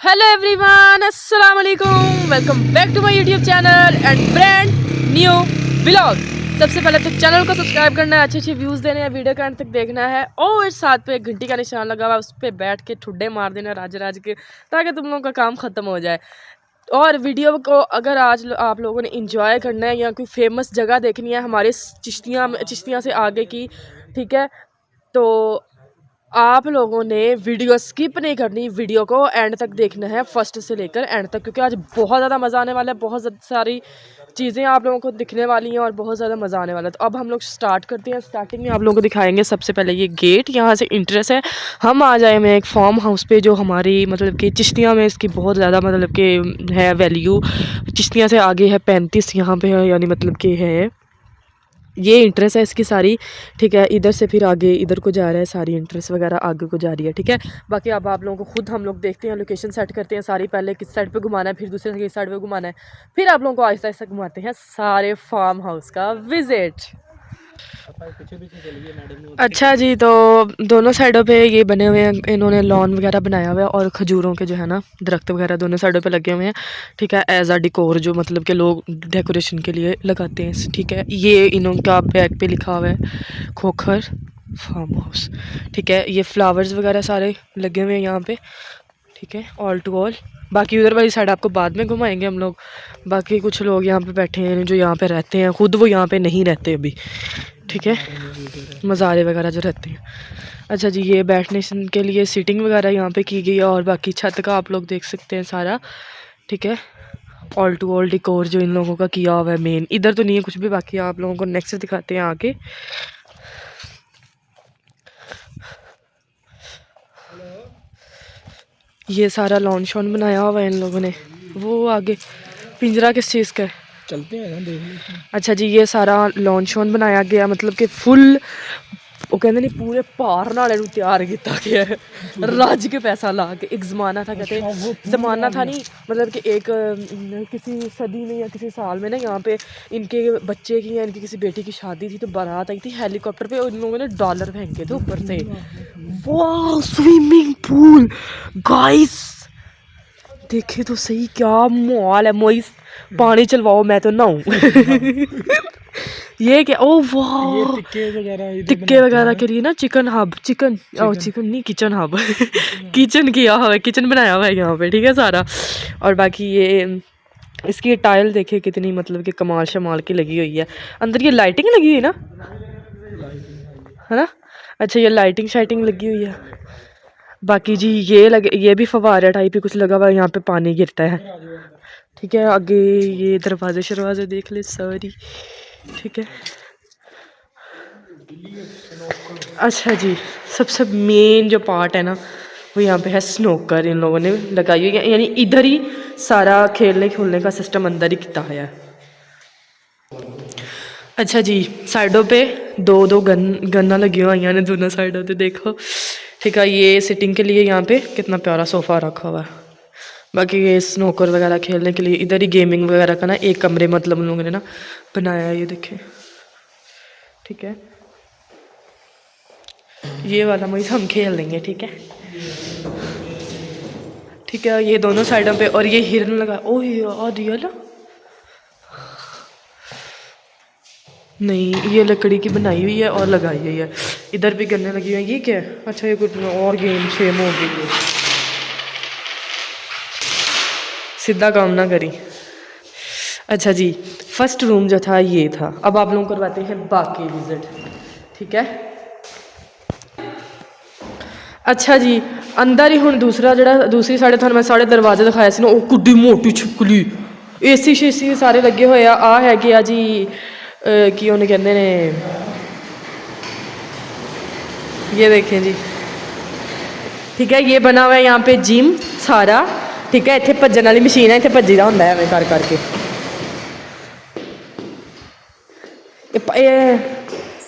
Hello everyone, अस्सलाम वालेकुम। Welcome back to my YouTube channel and brand new vlog. सबसे पहले तो चैनल को सब्सक्राइब करना है, अच्छे अच्छे व्यूज़ देने हैं, वीडियो का अंत तक देखना है और साथ पे घंटी का निशान लगा हुआ है, उस पर बैठ के ठुड्डे मार देना राज राज के, ताकि तुम लोगों का काम ख़त्म हो जाए। और वीडियो को अगर आज आप लोगों ने इंजॉय करना है या कोई फेमस जगह देखनी है हमारे चिश्तियाँ से आगे की, ठीक है, तो आप लोगों ने वीडियो स्किप नहीं करनी, वीडियो को एंड तक देखना है, फर्स्ट से लेकर एंड तक, क्योंकि आज बहुत ज़्यादा मज़ा आने वाला है। बहुत सारी चीज़ें आप लोगों को दिखने वाली हैं और बहुत ज़्यादा मज़ा आने वाला है। तो अब हम लोग स्टार्ट करते हैं। स्टार्टिंग में आप लोगों को दिखाएंगे सबसे पहले ये गेट, यहाँ से इंट्रेंस है। हम आ जाए में एक फार्म हाउस पे, जो हमारी मतलब कि चिश्तियाँ में इसकी बहुत ज़्यादा मतलब कि है वैल्यू। चिश्तियाँ से आगे है 35 यहाँ पे है, यानी मतलब कि है ये इंट्रेस है इसकी सारी, ठीक है। इधर से फिर आगे इधर को जा रहा है, सारी इंट्रेस वगैरह आगे को जा रही है, ठीक है। बाकी अब आप लोगों को खुद हम लोग देखते हैं, लोकेशन सेट करते हैं सारी, पहले किस साइड पे घुमाना है, फिर दूसरे किस साइड पे घुमाना है, फिर आप लोगों को आहिस्ता आहिस्ता घुमाते हैं सारे फार्म हाउस का विजिट। अच्छा जी, तो दोनों साइडों पे ये बने हुए हैं, इन्होंने लॉन वगैरह बनाया हुआ है और खजूरों के जो है ना दरख्त वगैरह दोनों साइडों पे लगे हुए हैं, ठीक है। एज आ डिकोर, जो मतलब कि लोग डेकोरेशन के लिए लगाते हैं, ठीक है। ये इनका बैग पे लिखा हुआ है खोखर फार्म हाउस, ठीक है। ये फ्लावर्स वगैरह सारे लगे हुए हैं यहाँ पे, ठीक है, ऑल टू ऑल। बाकी उधर वाली साइड आपको बाद में घुमाएंगे हम लोग। बाकी कुछ लोग यहाँ पे बैठे हैं जो यहाँ पे रहते हैं, खुद वो यहाँ पे नहीं रहते अभी, ठीक है, मज़ारे वगैरह जो रहते हैं। अच्छा जी, ये बैठने के लिए सीटिंग वगैरह यहाँ पे की गई है और बाकी छत का आप लोग देख सकते हैं सारा, ठीक है। ऑल टू ऑल डिकोर जो इन लोगों का किया हुआ है मेन, इधर तो नहीं है कुछ भी। बाकी आप लोगों को नेक्स्ट दिखाते हैं आगे। ये सारा लॉन शॉन बनाया हुआ है इन लोगों ने। वो आगे पिंजरा किस चीज़ का है, चलते हैं ना देख लेते हैं। अच्छा जी, ये सारा लॉन शॉन बनाया गया, मतलब कि फुल वो कहते नहीं पूरे पार नाले नूं तैयार किया गया है रज के पैसा ला के। एक ज़माना था, कहते ज़माना था नहीं, मतलब कि एक किसी सदी में या किसी साल में ना यहाँ पे इनके बच्चे की या इनकी किसी बेटी की शादी थी, तो बारात आई थी हेलीकॉप्टर पे और इन लोगों ने डॉलर फेंके थे ऊपर से। वाह, स्विमिंग पूल गाइस, देखे तो सही क्या माहौल है। मोइस पानी चलवाओ, मैं तो नहाऊं ये क्या, ओ वाह, टिक्के वगैरह के लिए ना चिकन हब, चिकन नहीं, किचन हब किचन किया हुआ है, किचन बनाया हुआ है यहाँ पे, ठीक है सारा। और बाकी ये इसकी टाइल देखिए कितनी मतलब कि कमाल शमाल की लगी हुई है। अंदर ये लाइटिंग लगी हुई है ना, है ना। अच्छा, ये लाइटिंग शाइटिंग लगी हुई है। बाकी जी ये भी फवारा टाइप ही कुछ लगा हुआ है, यहाँ पे पानी गिरता है, ठीक है। आगे ये दरवाजे शरवाजे देख ले सारी, ठीक है। अच्छा जी, सबसे मेन जो पार्ट है ना वो यहाँ पे है स्नोकर, इन लोगों ने लगाई हुई है, यानी इधर ही सारा खेलने खुलने का सिस्टम अंदर ही किया है। अच्छा जी, साइडों पे दो गन्ना लगी हुई हैं दोनों साइडों पे, देखो, ठीक है। ये सिटिंग के लिए यहाँ पे कितना प्यारा सोफ़ा रखा हुआ है। बाकी ये स्नोकर वगैरह खेलने के लिए इधर ही गेमिंग वगैरह का ना एक कमरे मतलब उन लोगों ने ना बनाया है, ये देखें, ठीक है। ये वाला मुझे हम खेल लेंगे, ठीक है, ठीक है। ये दोनों साइडों पे, और ये हिरन लगा, ओह यार रियल नहीं, ये लकड़ी की बनाई हुई है और लगाई हुई है। इधर भी गन्ने लगी हुई है, ये क्या है, अच्छा ये कुछ और गेम शेम हो गई, सीधा काम ना करी। अच्छा जी, फर्स्ट रूम जो था ये था। अब आप लोग करवाते हैं बाकी विजिट, ठीक है। अच्छा जी, अंदर ही हुण दूसरी साइड थानू मैं साढ़े दरवाजे दिखाया सी ना, वो किड्डी मोटी छिपकली, एसी शेसी सारे लगे हुए आ है कि जी की उन्हें कहते ने, ये देखें जी, ठीक है। ये बना हुआ है यहाँ पे जिम सारा, ठीक है। इतने भजन वाली मशीन है, इतने भजी का होंगे एवं कर करके।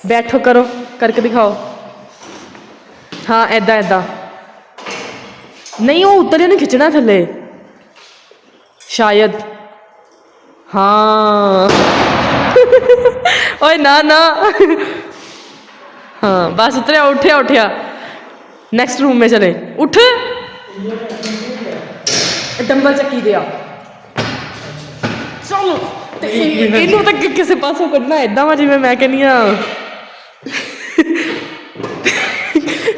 बैठो करो करके दिखाओ, हाँ ऐदा ऐदा नहीं, वो उतर नहीं खिंचना थले शायद, हाँ ओए ना ना हाँ बस उतरिया, उठिया उठिया, नेक्स्ट रूम में चले, उठ ਡੰਬਲ ਚੱਕੀ ਦੇ ਆ ਚਲੋ ਤੇ ਇਹਨੂੰ ਤਾਂ ਕਿਸੇ ਪਾਸੋਂ ਕੱਢਣਾ ਏਦਾਂ ਵਾ ਜਿਵੇਂ ਮੈਂ ਕਹਿੰਦੀ ਆ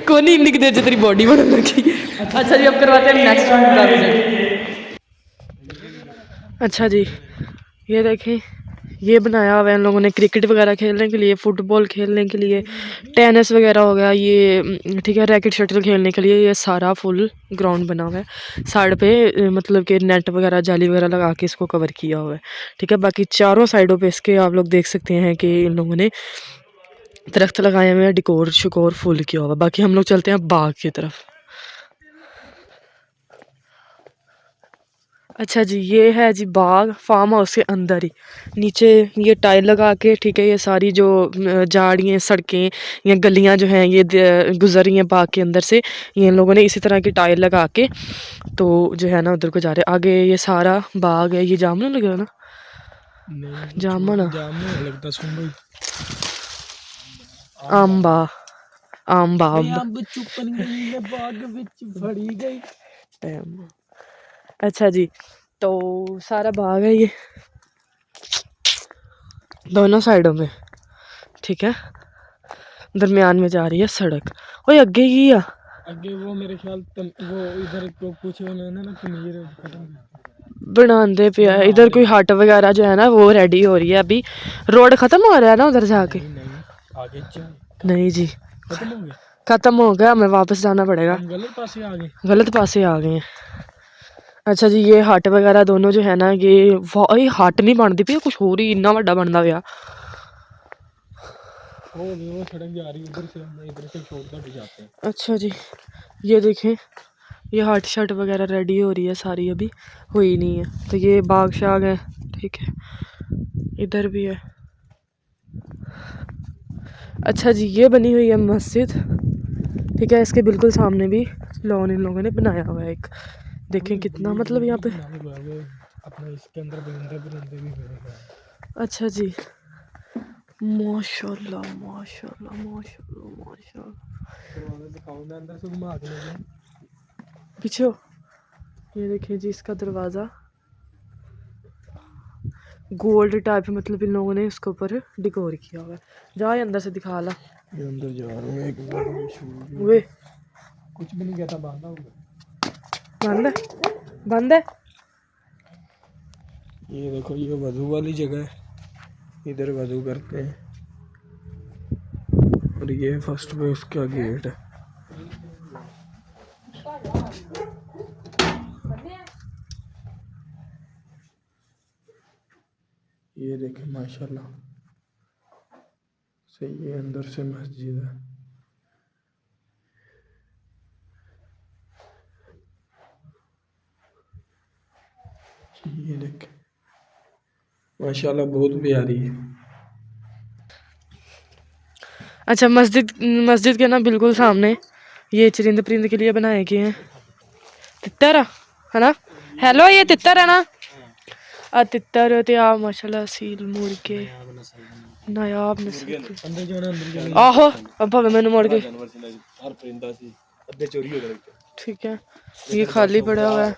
ਕੋਈ नहीं इतनी देर से तेरी बॉडी बनने लगी। अच्छा जी अब करवाते हैं नेक्स्ट राउंड। अच्छा जी ये देखें ये बनाया हुआ है इन लोगों ने क्रिकेट वगैरह खेलने के लिए, फुटबॉल खेलने के लिए, टेनिस वगैरह हो गया ये, ठीक है, रैकेट शटल खेलने के लिए। ये सारा फुल ग्राउंड बना हुआ है। साइड पे मतलब कि नेट वगैरह जाली वगैरह लगा के इसको कवर किया हुआ है, ठीक है। बाकी चारों साइडों पे इसके आप लोग देख सकते हैं कि इन लोगों ने दरख्त लगाए हुए हैं, डिकोर शिकोर फुल किया हुआ। बाकी हम लोग चलते हैं बाग की तरफ। अच्छा जी ये है जी बाग, फार्म हाउस के अंदर ही नीचे ये टाइल लगा के, ठीक है। ये सारी जो झाड़ियाँ सड़कें या गलियाँ जो हैं ये गुजर रही हैं बाग के अंदर से। ये लोगों ने इसी तरह की टाइल लगा के तो जो है ना उधर को जा रहे हैं। आगे ये सारा बाग है। ये जामुन लगे ना, जामुन लगता सुन आंबा आंबा अंब चुपन गई बाग विच फड़ी गई। अच्छा जी तो सारा बाग है ये दोनों साइडों में, ठीक है। दरमियान में जा रही है सड़क। ओए अगे ही आ आगे वो मेरे ख्याल वो इधर को कुछ उन्होंने ना पनीर खत्म बनाते पे है। इधर कोई हट वगैरह जो है ना वो रेडी हो रही है अभी। रोड खत्म हो रहा है ना उधर जाके? आगे नहीं जी खत्म हो गया, खत्म हो गया, हमें वापस जाना पड़ेगा। गलत पासे आ गए, गलत पासे आ गए हैं। अच्छा जी ये हट वगैरह दोनों जो है ना ये हट नहीं बनती पई, कुछ हो रही इन्ना वड्डा बनता पाया। वो सड़क जा रही उधर से, हम इधर से छोड़ कर जाते हैं। अच्छा जी ये देखें ये हट शट वगैरह रेडी हो रही है सारी, अभी हुई नहीं है। तो ये बाग शाग है, ठीक है, इधर भी है। अच्छा जी ये बनी हुई है मस्जिद, ठीक है। इसके बिल्कुल सामने भी लॉन इन लोगों ने बनाया हुआ है एक। देखें कितना मतलब यहाँ पे अपना इसके अंदर बरंदे भी बने। अच्छा जी माशाल्लाह माशाल्लाह माशाल्लाह माशाल्लाह। दिखाओ मैं अंदर से घुमा के ले जाऊं पीछे हो। ये देखिए जी इसका दरवाज़ा गोल्ड टाइप, मतलब इन लोगों ने इसके ऊपर डिकोर किया हुआ है। जा अंदर से दिखा ला। ये अंदर जा रहे हैं एक वे कुछ भी नहीं कहता, बांधा होगा, बंद है बंद है। ये देखो ये वजू वाली जगह है, इधर वजू करते हैं। और ये फर्स्ट पे उसका गेट है। ये देखें माशाल्लाह सही है, अंदर से मस्जिद है। ये देखें माशाल्लाह बहुत प्यारी है। अच्छा मस्जिद के ना बिल्कुल सामने ये चरिंद परिंद के लिए बनाए गए हैं। तितर है ना, हेलो ये तितर है ना, तितर ते आ माशाल्लाह सील मुर्गे नायाब नस्ल। आहो अब भावे मैंने मोड़ के, ठीक है। ये खाली पड़ा हुआ है।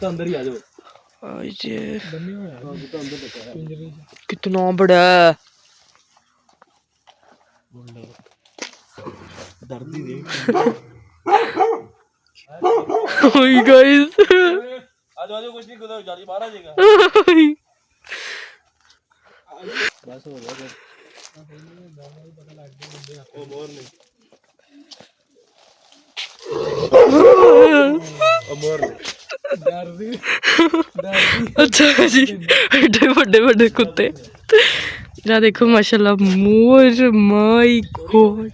अंदर ही आ जाओ। ये कितना बड़ा है। गाइस आज कुछ नहीं, जाली बाहर आ जाएगा। बस हो गया ओ मोर नहीं ओ मोर नहीं अच्छा जी एडे बड़े बड़े कुत्ते ना देखो माशाल्लाह मोर, माय गॉड।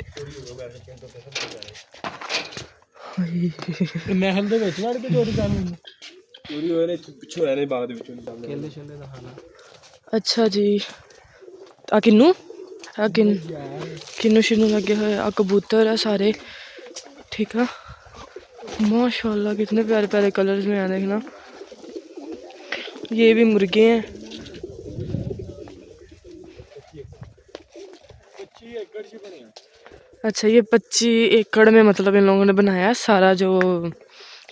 महल ਦੇ ਵਿੱਚ ਵੜ ਕੇ ਚੋਰੀ ਕਰਨੀ, ਚੋਰੀ ਹੋਏ ਨੇ ਪਿੱਛੇ ਹੋਇਆ ਨੇ ਬਾਗ ਦੇ ਵਿੱਚੋਂ ਕੇਲੇ ਛੇਲੇ ਦਾ ਖਾਣਾ। अच्छा जी आ किन्नू किन्नू शिन्नू लगे हुए आ कबूतर है सारे, ठीक है। माशाल्लाह कितने प्यारे प्यारे कलर्स में है, देखना। ये भी मुर्गे हैं। अच्छा ये 25 एकड़ में मतलब इन लोगों ने बनाया सारा जो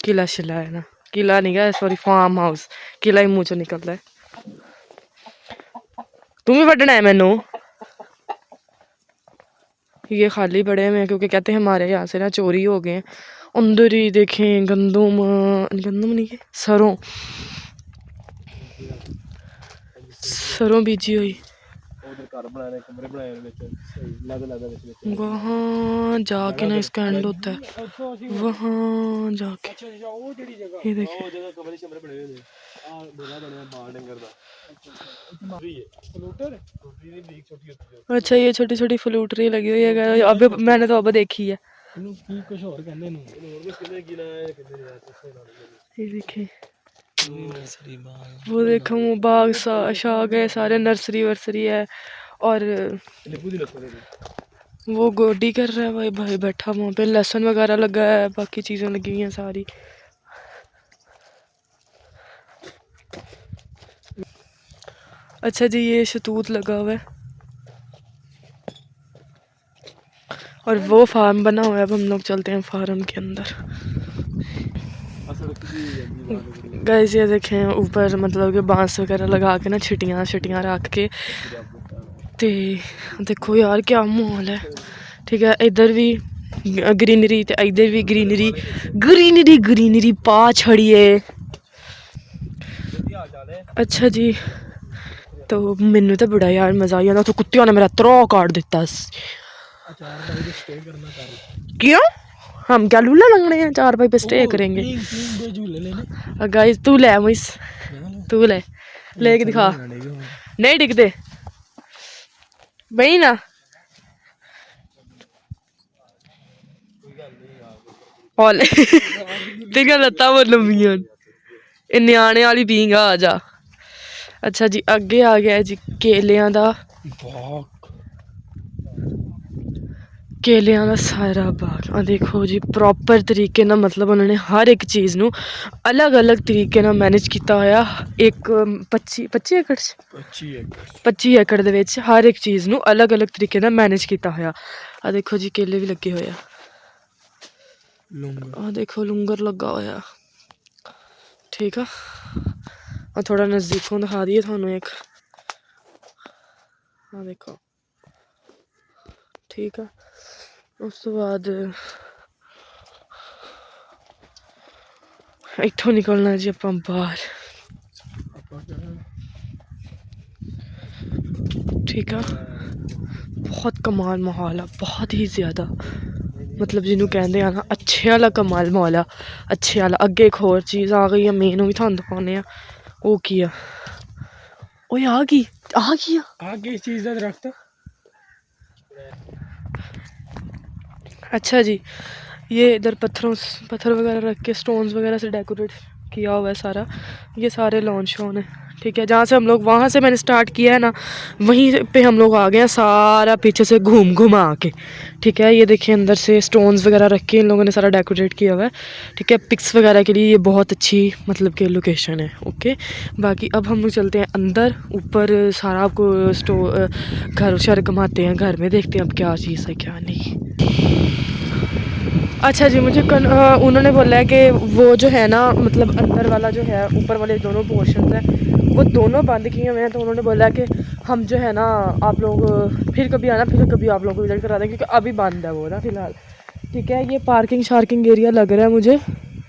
किला शिला है ना, किला नहीं गा, सॉरी फार्म हाउस, किला ही मुँह चो निकलता है। तुम ही वड्डना है मैनू। ये खाली पड़े हैं क्योंकि कहते हैं हमारे यहाँ से ना चोरी हो गए हैं। अंदर ही देखें गंदम, गंदम नहीं है, सरों, सरों बीजी हुई। वहाँ जाके ना इसका एंड होता है, वहाँ जाके ये देखिए। अच्छा ये छोटी छोटी फ्लूटरी लगी हुई है, अब मैंने तो अब देखी है। ये देखिए वो देखो बाग शाग है, सारे नर्सरी वर्सरी है। और वो गोडी कर रहा है भाई, भाई बैठा वहाँ पे, लहसुन वगैरह लगा है, बाकी चीज़ें लगी हुई हैं सारी। अच्छा जी ये शतूत लगा हुआ है और वो फार्म बना हुआ है। अब हम लोग चलते हैं फार्म के अंदर। गाइस ये देखें ऊपर मतलब कि बांस वगैरह लगा के ना छिटियाँ छिटियाँ रख के, ते देखो यार क्या माहौल है। ठीक है, इधर भी ग्रीनरी ते इधर भी ग्रीनरी ग्रीनरी ग्रीनरी पा छड़ी है। अच्छा जी तो मैनू तो बड़ा यार मजा आई जाता, तो कुत्तियों ने मेरा त्रौ काट दिता। क्यों, हम क्या लूला लंगड़े हैं, 4 भाई पे स्टे करेंगे। गाइस तू ले मुइस, तू ले लेके दिखा। नहीं डिगते बही ना, तेरिया लत्तां बहुत लंबियां, न्याणे वाली पींगा आ जा। अच्छा जी अगे आ गया जी केलियां दा बाग, केलियां दा सारा बाग। आ देखो जी प्रॉपर तरीके ना, मतलब उन्होंने हर एक चीज़ नू अलग अलग तरीके ना मैनेज किया होया। एक 25 एकड़ 25 एकड़ दे विच हर एक चीज़ नू अलग अलग तरीके ना मैनेज किया होया। आ देखो जी केले भी लगे हुए, आ देखो लुंगर लगा होया। ठीक है, और थोड़ा नज़दीकों दिखा दिए थानू एक, हाँ देखो। ठीक है, उस तो बाद इत्थों निकलना जी अपन बाहर। ठीक है, बहुत कमाल माहौल है, बहुत ही ज़्यादा, मतलब जिन्हों कहते हैं ना अच्छे वाला कमाल माहौल है, अच्छे वाला। अगे एक होर चीज़ आ गई है मेन, भी थानू दिखाने आ। वो की है, ओए आ गई चीज़ का दरख्त। अच्छा जी ये इधर पत्थर वगैरह रख के स्टोन्स वगैरह से डेकोरेट किया हुआ है सारा। ये सारे लॉन शॉन है। ठीक है, जहाँ से हम लोग, वहाँ से मैंने स्टार्ट किया है ना, वहीं पे हम लोग आ गए हैं सारा पीछे से घूम घुमा के। ठीक है, ये देखिए अंदर से स्टोन्स वगैरह रख के इन लोगों ने सारा डेकोरेट किया हुआ है। ठीक है, पिक्स वगैरह के लिए ये बहुत अच्छी मतलब कि लोकेशन है। ओके, बाकी अब हम लोग चलते हैं अंदर, ऊपर सारा आपको घर शर घुमाते हैं, घर में देखते हैं अब क्या चीज़ है क्या नहीं। अच्छा जी मुझे उन्होंने बोला है कि वो जो है ना, मतलब अंदर वाला जो है, ऊपर वाले दोनों पोर्शन है वो दोनों बंद किए हुए हैं। तो उन्होंने बोला है कि हम जो है ना, आप लोग फिर कभी आना, फिर कभी आप लोगों को विजिट करा दें, क्योंकि अभी बंद है वो ना फ़िलहाल। ठीक है, ये पार्किंग शार्किंग एरिया लग रहा है मुझे,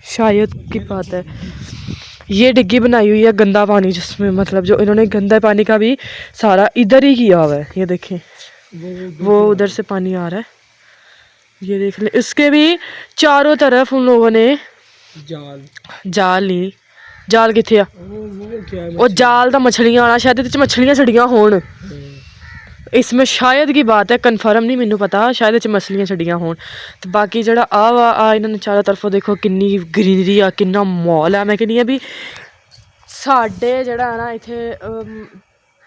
शायद की बात है। ये डिग्गी बनाई हुई है गंदा पानी, जिसमें मतलब जो इन्होंने गंदा पानी का भी सारा इधर ही किया हुआ है। ये देखें वो उधर से पानी आ रहा है, ये देख ले। इसके भी चारों तरफ उन लोगों ने जाल नहीं, जाल किथे आ, वो जाल दा मछलियां आना, शायद इहदे च मछलियां छड़ियां होन। इसमें शायद की बात है, कन्फर्म नहीं मैनू पता, शायद इहदे च मछलियां छड़ियां होन। तो बाकी जेह्ड़ा आ इन्होंने चारों तरफों देखो किन्नी ग्रीनरी आ, किन्ना मॉल है। मैं कहनी आ भी साडे जेह्ड़ा है ना इत्थे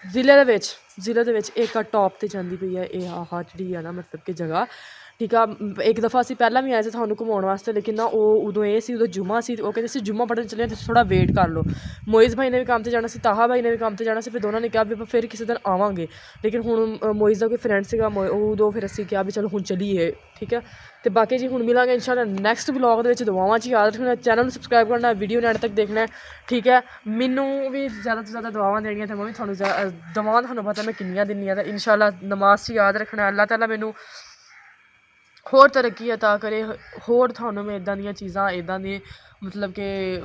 जिले दे विच एक टॉप ते जांदी पई है। एह् आह जेह्ड़ी है ना मतलब कि जगह ਠੀਕ ਆ। ਇੱਕ ਦਫਾ ਅਸੀਂ ਪਹਿਲਾਂ ਵੀ ਆਏ ਸੀ ਤੁਹਾਨੂੰ ਘੁਮਾਉਣ ਵਾਸਤੇ, ਲੇਕਿਨ ਨਾ ਉਹ ਉਦੋਂ ਇਹ ਸੀ, ਉਦੋਂ ਜੁਮਾ ਸੀ, ਉਹ ਕਹਿੰਦੇ ਸੀ ਜੁਮਾ ਪੜ੍ਹਨ ਚੱਲੇ, ਤੁਸੀਂ ਥੋੜ੍ਹਾ ਵੇਟ ਕਰ ਲਓ। ਮੋਇਜ਼ ਭਾਈ ਨੇ ਵੀ ਕੰਮ 'ਤੇ ਜਾਣਾ ਸੀ, ਤਾਹਾ ਭਾਈ ਨੇ ਵੀ ਕੰਮ 'ਤੇ ਜਾਣਾ ਸੀ, ਫਿਰ ਦੋਨਾਂ ਨੇ ਕਿਹਾ ਵੀ ਆਪਾਂ ਫਿਰ ਕਿਸੇ ਦਿਨ ਆਵਾਂਗੇ। ਲੇਕਿਨ ਹੁਣ ਮੋਇਜ਼ ਦਾ ਕੋਈ ਫਰੈਂਡ ਸੀਗਾ, ਉਦੋਂ ਫਿਰ ਅਸੀਂ ਕਿਹਾ ਵੀ ਚਲੋ ਹੁਣ ਚੱਲੀਏ, ਠੀਕ ਹੈ। ਅਤੇ ਬਾਕੀ ਜੀ ਹੁਣ ਮਿਲਾਂਗੇ ਇੰਸ਼ਾਅੱਲਾ ਨੈਕਸਟ ਵਲੌਗ ਦੇ ਵਿੱਚ। ਦੁਆਵਾਂ 'ਚ ਯਾਦ ਰੱਖਣਾ, ਚੈਨਲ ਨੂੰ ਸਬਸਕ੍ਰਾਈਬ ਕਰਨਾ, ਵੀਡੀਓ ਨੂੰ ਐਂਡ ਤੱਕ ਦੇਖਣਾ, ਠੀਕ ਹੈ। ਮੈਨੂੰ ਵੀ ਜ਼ਿਆਦਾ ਤੋਂ ਜ਼ਿਆਦਾ ਦੁਆਵਾਂ ਦੇਣੀਆਂ, ਅਤੇ ਮੈਂ ਵੀ ਤੁਹਾਨੂੰ ਦੁਆਵਾਂ ਤੁਹਾਨੂੰ ਪਤਾ ਮੈਂ ਕਿੰਨੀਆਂ ਦਿੰਦੀ ਹਾਂ। ਤਾਂ ਇੰਸ਼ਾਅੱਲਾ ਨਮਾਜ਼ 'ਚ ਯਾਦ ਰੱਖਣਾ, ਅੱਲਾਹ ਤਾਲਾ ਮੈਨੂੰ ਹੋਰ ਤਰੱਕੀ ਅਤਾ ਕਰੇ, ਹੋਰ ਤੁਹਾਨੂੰ ਮੈਂ ਇੱਦਾਂ ਦੀਆਂ ਚੀਜ਼ਾਂ, ਇੱਦਾਂ ਦੀ ਮਤਲਬ ਕਿ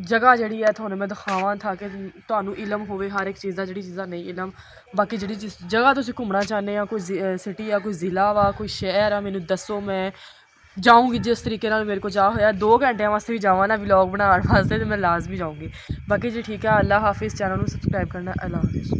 ਜਗ੍ਹਾ ਜਿਹੜੀ ਹੈ ਤੁਹਾਨੂੰ ਮੈਂ ਦਿਖਾਵਾਂ, ਤਾਂ ਕਿ ਤੁਹਾਨੂੰ ਇਲਮ ਹੋਵੇ ਹਰ ਇੱਕ ਚੀਜ਼ ਦਾ, ਜਿਹੜੀ ਚੀਜ਼ਾਂ ਨਹੀਂ ਇਲਮ। ਬਾਕੀ ਜਿਹੜੀ ਜਿਸ ਜਗ੍ਹਾ ਤੁਸੀਂ ਘੁੰਮਣਾ ਚਾਹੁੰਦੇ ਆ, ਕੋਈ ਸਿਟੀ ਆ, ਕੋਈ ਜ਼ਿਲ੍ਹਾ ਵਾ, ਕੋਈ ਸ਼ਹਿਰ ਆ, ਮੈਨੂੰ ਦੱਸੋ, ਮੈਂ ਜਾਊਂਗੀ ਜਿਸ ਤਰੀਕੇ ਨਾਲ ਮੇਰੇ ਕੋਲ ਜਾ ਹੋਇਆ। 2 ਘੰਟਿਆਂ ਵਾਸਤੇ ਵੀ ਜਾਵਾਂ ਨਾ ਵਲੌਗ ਬਣਾਉਣ ਵਾਸਤੇ, ਤਾਂ ਮੈਂ ਲਾਜ਼ਮੀ ਜਾਊਂਗੀ। ਬਾਕੀ ਜੀ ਠੀਕ ਹੈ, ਅੱਲਾ ਹਾਫਿਜ਼। ਚੈਨਲ ਨੂੰ ਸਬਸਕ੍ਰਾਈਬ ਕਰਨਾ, ਅੱਲਾ ਹਾਫਿਜ਼।